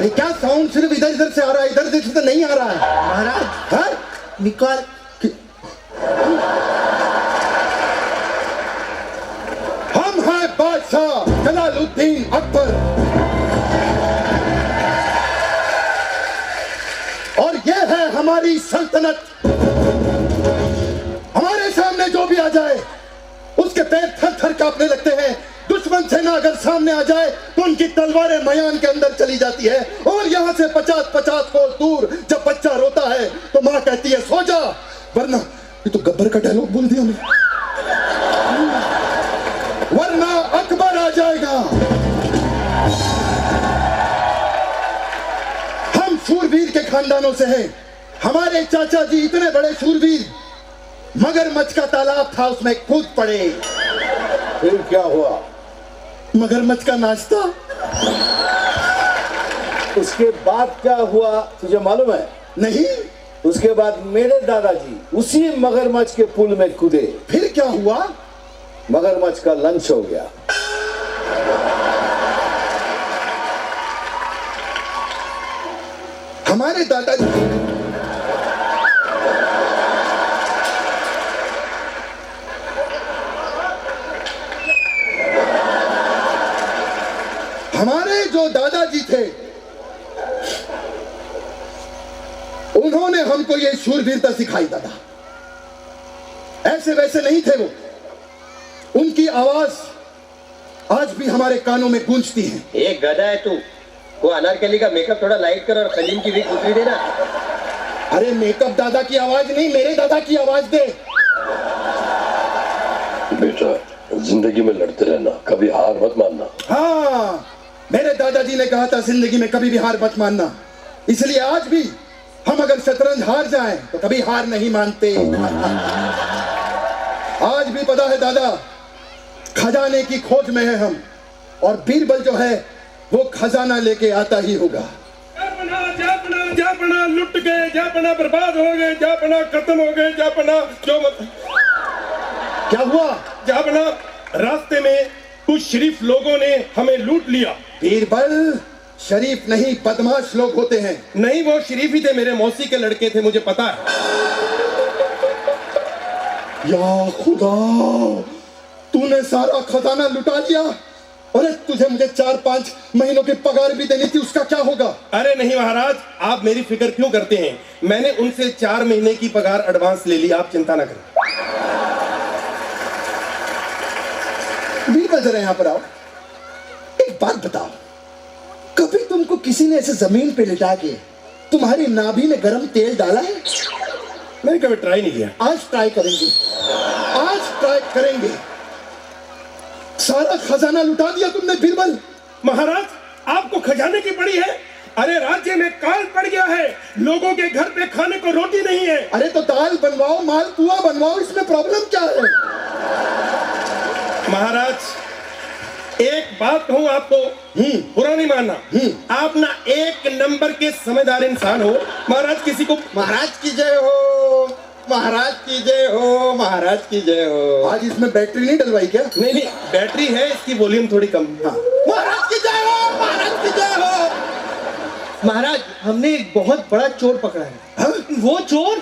अरे क्या साउंड सिर्फ इधर इधर से आ रहा है, इधर इधर से तो नहीं आ रहा है महाराज। हाँ? निकाल। हम हैं बादशाह जलालुद्दीन अकबर और ये है हमारी सल्तनत। हमारे सामने जो भी आ जाए उसके पैर थर थर कांपने लगते हैं। दुश्मन सेना अगर सामने आ जाए तो उनकी तलवारें मयान के अंदर चली जाती है और यहाँ से 50-50 कोस दूर जब बच्चा रोता है तो माँ कहती है सो जा, वरना ये तो गब्बर का डायलॉग बोल दिया मैं, वरना अकबर आ जाएगा। हम शूरवीर के खानदानों से हैं। हमारे चाचा जी इतने बड़े शूरवीर, मगरमच्छ का तालाब था उसमें कूद पड़े। फिर क्या हुआ? मगरमच्छ का नाश्ता। उसके बाद क्या हुआ तुझे मालूम है? नहीं। उसके बाद मेरे दादाजी उसी मगरमच्छ के पुल में कूदे। फिर क्या हुआ? मगरमच्छ का लंच हो गया। हमारे दादाजी हमारे जो दादाजी थे उन्होंने हमको ये शूरवीरता सिखाई। दादा ऐसे वैसे नहीं थे वो। उनकी आवाज आज भी हमारे कानों में गूंजती है। एक गधा है तू। वो अनारकली का मेकअप थोड़ा लाइट कर और खलीम की भी गुजरी देना। अरे मेकअप दादा की आवाज नहीं, मेरे दादा की आवाज दे। बेटा जिंदगी में लड़ते रहना, कभी हार मत मानना। हाँ, मेरे दादाजी ने कहा था जिंदगी में कभी भी हार मत मानना। इसलिए आज भी हम अगर शतरंज हार जाएं तो कभी हार नहीं मानते। आज भी पता है दादा, खजाने की खोज में है हम, और बीरबल जो है वो खजाना लेके आता ही होगा। जापना जापना जापना लुट गए, जापना बर्बाद हो गए, जापना खत्म हो गए, जापना जो मत। क्या हुआ? जापना रास्ते में कुछ शरीफ लोगों ने हमें लूट लिया। बीरबल शरीफ नहीं, बदमाश लोग होते हैं। नहीं, वो शरीफ ही थे, मेरे मौसी के लड़के थे, मुझे पता है। या खुदा, तूने सारा खजाना लुटा लिया। अरे तुझे मुझे 4-5 महीनों की पगार भी देनी थी, उसका क्या होगा? अरे नहीं महाराज, आप मेरी फिक्र क्यों करते हैं? मैंने उनसे 4 महीने की पगार एडवांस ले ली, आप चिंता ना करें। बीरबल जरा यहाँ पर आओ, एक बात बताओ, कभी तुमको किसी ने ऐसे जमीन पे लिटा के तुम्हारी नाभि में गरम तेल डाला है? मैंने कभी ट्राई नहीं किया। आज ट्राई करेंगे, आज ट्राई करेंगे। सारा खजाना लुटा दिया तुमने बीरबल। महाराज आपको खजाने की पड़ी है? अरे राज्य में काल पड़ गया है, लोगों के घर पे खाने को रोटी नहीं है। अरे तो दाल बनवाओ, मालपुआ बनवाओ, इसमें प्रॉब्लम क्या है? महाराज एक बात कहूं आपको, बुरा नहीं मानना, आप ना एक नंबर के समझदार इंसान हो। महाराज किसी को महाराज की जय हो, महाराज की जय हो, महाराज की जय हो। आज इसमें बैटरी नहीं डलवाई क्या? नहीं नहीं, बैटरी है, इसकी वॉल्यूम थोड़ी कम। हाँ। महाराज की जय हो, महाराज की जय हो। महाराज हमने एक बहुत बड़ा चोर पकड़ा है। हाँ? वो चोर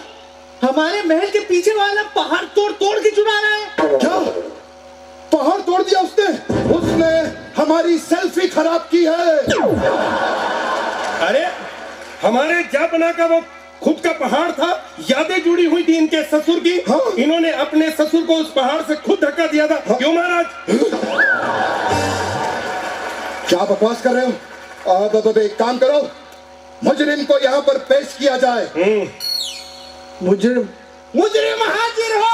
हमारे महल के पीछे वाला पहाड़ तोड़ तोड़ के चुरा रहा है। क्या पहाड़ तोड़ दिया उसने? उसने हमारी सेल्फी खराब की है। अरे हमारे जापना का वो खुद का पहाड़ था, यादें जुड़ी हुई थी इनके ससुर की। हाँ? इन्होंने अपने ससुर को उस पहाड़ से खुद धक्का दिया था। हाँ? क्यों महाराज? क्या बकवास कर रहे हो? अब एक काम करो, मुजरिम को यहाँ पर पेश किया जाए। मुजरिम मुजरिम हाजिर हो।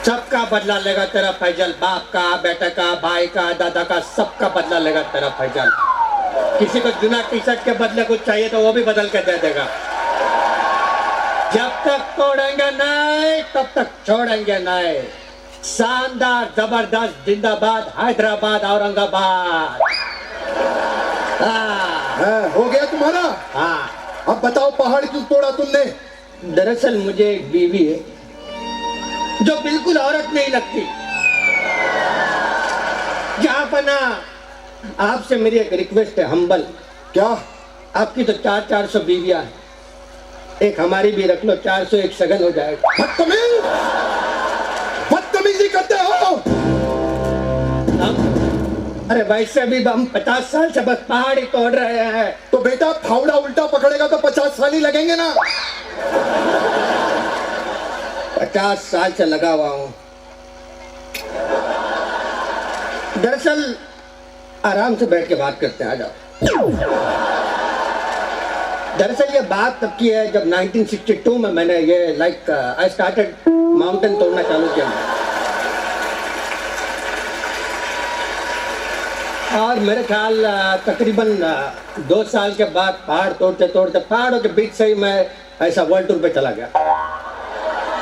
सबका बदला लेगा तेरा फैजल, बाप का, बेटा का, भाई का, दादा का, सबका बदला लेगा तेरा फैजल। किसी को जुना टी शर्ट के बदले कुछ चाहिए तो वो भी बदल के दे देगा। जब तक तोड़ेंगे नहीं तब तक छोड़ेंगे नहीं। शानदार, जबरदस्त, जिंदाबाद, हैदराबाद, औरंगाबाद। हो गया तुम्हारा? हाँ, अब बताओ पहाड़ क्यों तोड़ा तुमने? दरअसल मुझे एक बीवी है जो बिल्कुल औरत नहीं लगती। जहाँ पना, आपसे मेरी एक रिक्वेस्ट है, हम्बल। क्या? आपकी तो 400 बीवियां हैं, एक हमारी भी रख लो, 401 सगन हो जाएगा। बदतमीजी करते हो। अरे वैसे भी हम 50 साल से बस पहाड़ ही तोड़ रहे हैं। तो बेटा फावड़ा उल्टा पकड़ेगा तो 50 साल ही लगेंगे ना। 50 साल से लगा हुआ हूं। दरअसल आराम से बैठ के बात करते हैं, आ जाओ। दरअसल ये बात तब की है जब 1962 में मैंने ये आई स्टार्टेड माउंटेन तोड़ना चालू किया। और मेरे ख्याल तकरीबन 2 साल के बाद पहाड़ तोड़ते तोड़ते पहाड़ों के बीच से ही मैं ऐसा वर्ल्ड टूर पे चला गया।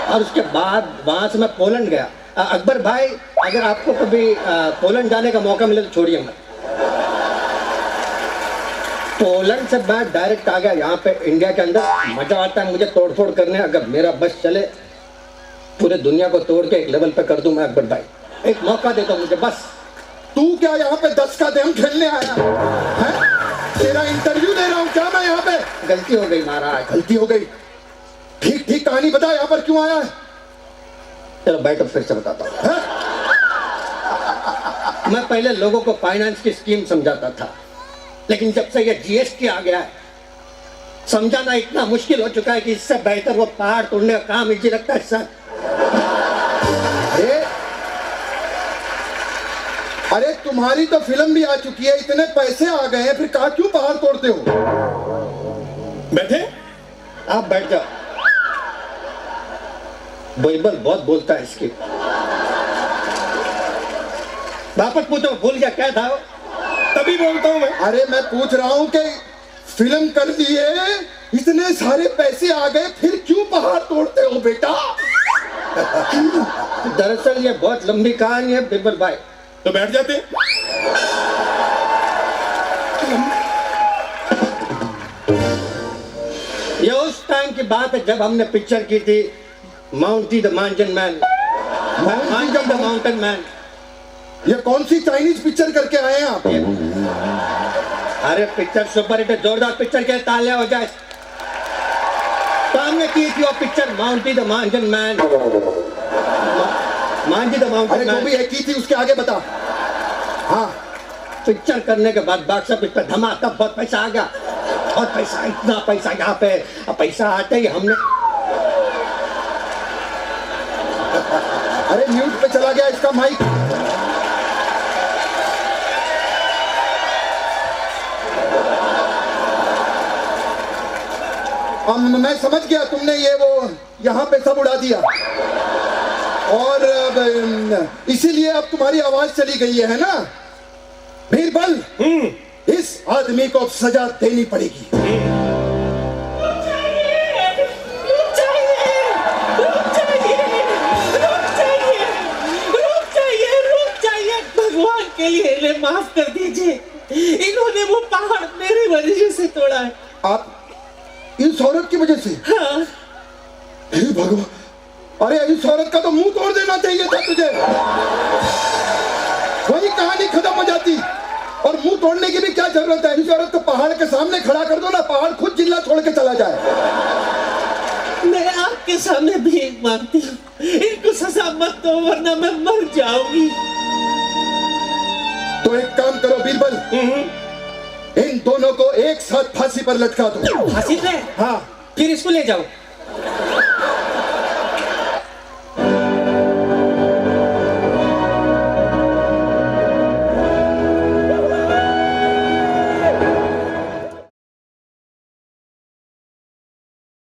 और उसके बाद वहां से मैं पोलैंड गया। अकबर भाई, अगर आपको कभी पोलैंड जाने का मौका मिले तो छोड़िए मत। पोलैंड से मैं डायरेक्ट आ गया यहाँ पे इंडिया के अंदर। मजा आता है मुझे तोड़फोड़ करने। अगर मेरा बस चले पूरे दुनिया को तोड़ के एक लेवल पे कर दूं मैं। अकबर भाई एक मौका दे दो मुझे बस। तू क्या यहाँ पे 10 का देम खेलने आया है? तेरा इंटरव्यू दे रहा हूँ क्या मैं यहाँ पे? गलती हो गई महाराज, गलती हो गई। ठीक ठीक कहानी बता, यहाँ पर क्यों आया है? चलो बैठो फिर से बताता हूँ। मैं पहले लोगों को फाइनेंस की स्कीम समझाता था, लेकिन जब से ये जीएसटी आ गया है समझाना इतना मुश्किल हो चुका है कि इससे बेहतर वो पहाड़ तोड़ने का काम इजी लगता है सर। अरे तुम्हारी तो फिल्म भी आ चुकी है, इतने पैसे आ गए हैं, फिर कहा क्यों पहाड़ तोड़ते हो? बैठे? आप बैठ जाओ। बैबल बहुत बोलता है इसकी। वापस पूछो, भूल गया क्या था? तभी बोलता हूँ मैं। अरे मैं पूछ रहा हूँ कि फिल्म कर दिए, इतने सारे पैसे आ गए, फिर क्यों पहाड़ तोड़ते हो बेटा? दरअसल ये बहुत लंबी कहानी है बिरबल भाई। तो बैठ जाते। ये उस टाइम की बात है जब हमने पिक्चर की थी Mountie the mountain man. Mountie the mountain man. ये कौन सी चाइनीज पिक्चर करके आए हैं आप? अरे पिक्चर सुपर हिट, जोरदार पिक्चर के तालियां हो जाए। तो हमने की थी वो picture माउंटी the mountain man. Mountie the mountain अरे जो भी है की थी, उसके आगे बता। हाँ, पिक्चर करने के बाद बॉक्स ऑफिस पे धमाका, बहुत पैसा आ गया। बहुत पैसा, इतना पैसा यहाँ पे। पैसा आते ही हमने अरे म्यूट पे चला गया इसका माइक। मैं समझ गया, तुमने ये वो यहाँ पे सब उड़ा दिया और इसीलिए अब तुम्हारी आवाज चली गई है ना? बीरबल, इस आदमी को अब सजा देनी पड़ेगी। भगवान के लिए इन्हें माफ कर दीजिए। इन्होंने वो पहाड़ मेरी वजह से तोड़ा है। आप इस औरत की वजह से? हाँ। हे भगवान, अरे इस औरत का तो मुंह तोड़ देना चाहिए था तुझे। वही कहानी खत्म हो जाती। और मुंह तोड़ने की भी क्या जरूरत है? इस औरत को पहाड़ के सामने खड़ा कर दो ना, पहाड़ खुद जिल्ला छोड़ के चला जाए। मैं आपके सामने भीख मांगती हूँ, इनको सजा मत दो वरना मैं मर जाऊंगी। तो एक काम करो बीरबल, इन दोनों को एक साथ फांसी पर लटका दो। फांसी पे? हाँ। फिर इसको ले जाओ।